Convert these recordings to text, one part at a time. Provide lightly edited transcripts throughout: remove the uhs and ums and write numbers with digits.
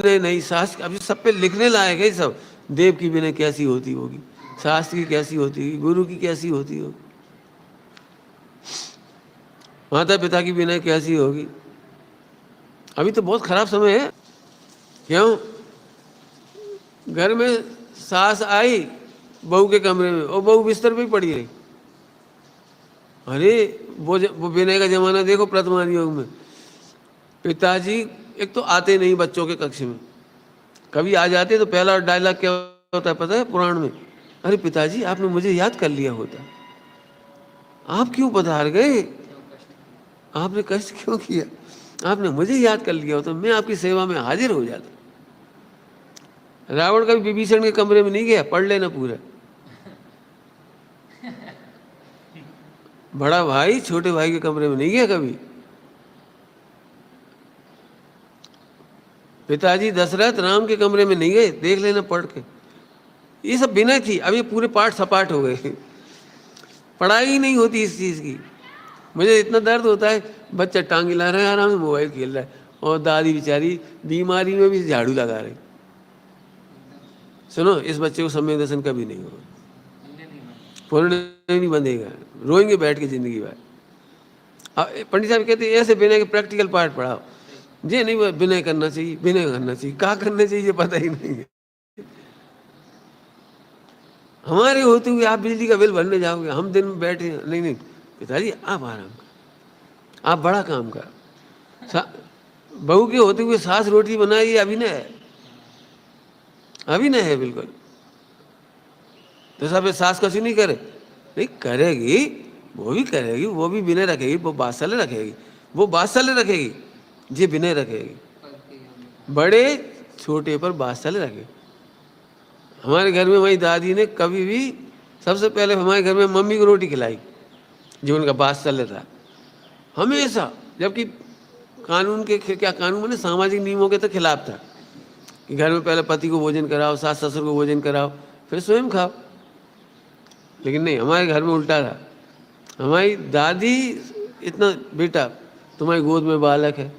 विनय नहीं, शास्त्र अभी सब पे लिखने लायक है सब। देव की विनय कैसी होती होगी, शास्त्र की कैसी होती होगी, गुरु की कैसी होती होगी, माता पिता की विनय कैसी होगी। अभी तो बहुत खराब समय है। क्यों? घर में सास आई बहू के कमरे में और बहू बिस्तर पे ही पड़ी रही। अरे वो विनय का जमाना देखो वर्तमान युग में। पिताजी एक तो आते नहीं बच्चों के कक्ष में, कभी आ जाते तो पहला डायलॉग क्या होता है पता है पुराण में? अरे पिताजी आपने मुझे याद कर लिया होता, आप क्यों पधार गए, आपने कष्ट क्यों किया, आपने मुझे याद कर लिया होता, मैं आपकी सेवा में हाजिर हो जाता। रावण कभी विभीषण के कमरे में नहीं गया? पढ़ लेना पूरा। बड़ा भाई छोटे भाई के कमरे में नहीं गया कभी। पिताजी दशरथ राम के कमरे में नहीं गए, देख लेना पढ़ के। ये सब विनय थी। अब ये पूरे पाठ सपाट हो गए, पढ़ाई ही नहीं होती इस चीज़ की। मुझे इतना दर्द होता है, बच्चा टांग हिला रहा है, आराम से मोबाइल खेल रहा है, और दादी बेचारी बीमारी में भी झाड़ू लगा रही। सुनो, इस बच्चे को समय दर्शन कभी नहीं होगा, पुण्य नहीं बंधेगा, रोएंगे बैठ के जिंदगी भर। पंडित साहब कहते हैं ऐसे विनय के प्रैक्टिकल पार्ट पढ़ाओ। ये नहीं विनय करना चाहिए, विनय करना चाहिए, कहाँ करना चाहिए ये पता ही नहीं है। हमारे होते हुए आप बिजली का बिल भरने जाओगे, हम दिन में बैठे, नहीं नहीं पिताजी आप आराम कर, आप बड़ा काम कर। बहू के होते हुए सास रोटी बनाई, ये अभिनय है, अभिनय है बिल्कुल। तो सब सास कछु नहीं करे, नहीं करेगी, वो भी करेगी, वो भी विनय रखेगी, वो वात्सल्य रखेगी, वो वात्सल्य रखेगी, ये विनय रखेगी, बड़े छोटे पर वात्सल्य रखेगी। हमारे घर में हमारी दादी ने कभी भी सबसे पहले हमारे घर में मम्मी को रोटी खिलाई, जो उनका वात्सल्य था हमेशा। जबकि कानून के क्या कानून में सामाजिक नियमों के तो खिलाफ था कि घर में पहले पति को भोजन कराओ, सास ससुर को भोजन कराओ, फिर स्वयं खाओ। लेकिन नहीं, हमारे घर में उल्टा था। हमारी दादी इतना, बेटा तुम्हारी गोद में बालक है,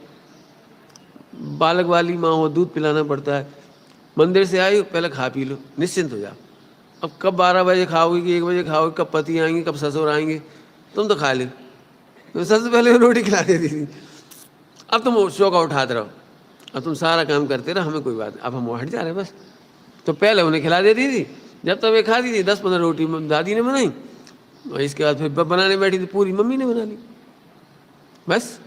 बालक वाली माँ हो, दूध पिलाना पड़ता है, मंदिर से आई पहले खा पी लो, निश्चिंत हो जाओ। अब कब 12 बजे खाओगे कि 1 बजे खाओगे, कब पति आएंगे, कब ससुर आएंगे, तुम तो खा ले। तो सबसे पहले रोटी खिला देती थी। अब तुम चौका उठाते रहो, अब तुम सारा काम करते रहो, हमें कोई बात, अब हम हट जा रहे बस। तो पहले उन्हें खिला देती थी, जब तक वे खाती थी 10-15 रोटी दादी ने बनाई, और इसके बाद फिर बनाने बैठी थी पूरी मम्मी ने बना ली, बस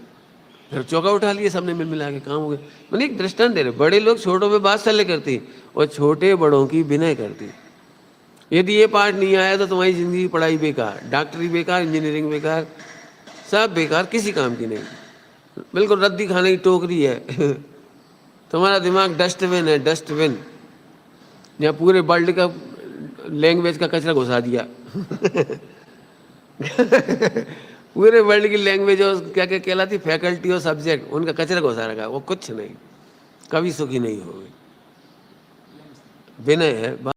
फिर चौका उठा लिए सबने मिल मिला के, काम हो गया। मैंने एक दृष्टांत दे रहे, बड़े लोग छोटों पे वात्सल्य करते और छोटे बड़ों की विनय करते। यदि ये पाठ नहीं आया तो तुम्हारी जिंदगी की पढ़ाई बेकार, डॉक्टरी बेकार, इंजीनियरिंग बेकार, सब बेकार, किसी काम की नहीं, बिल्कुल रद्दी खाने की टोकरी है। तुम्हारा दिमाग डस्टबिन है, डस्टबिन, जहाँ पूरे वर्ल्ड का लैंग्वेज का कचरा घुसा दिया। पूरे वर्ल्ड की लैंग्वेज और क्या क्या कहलाती, फैकल्टी और सब्जेक्ट, उनका कचरा घुसा रखा, वो कुछ नहीं, कभी सुखी नहीं होगी। विनय है।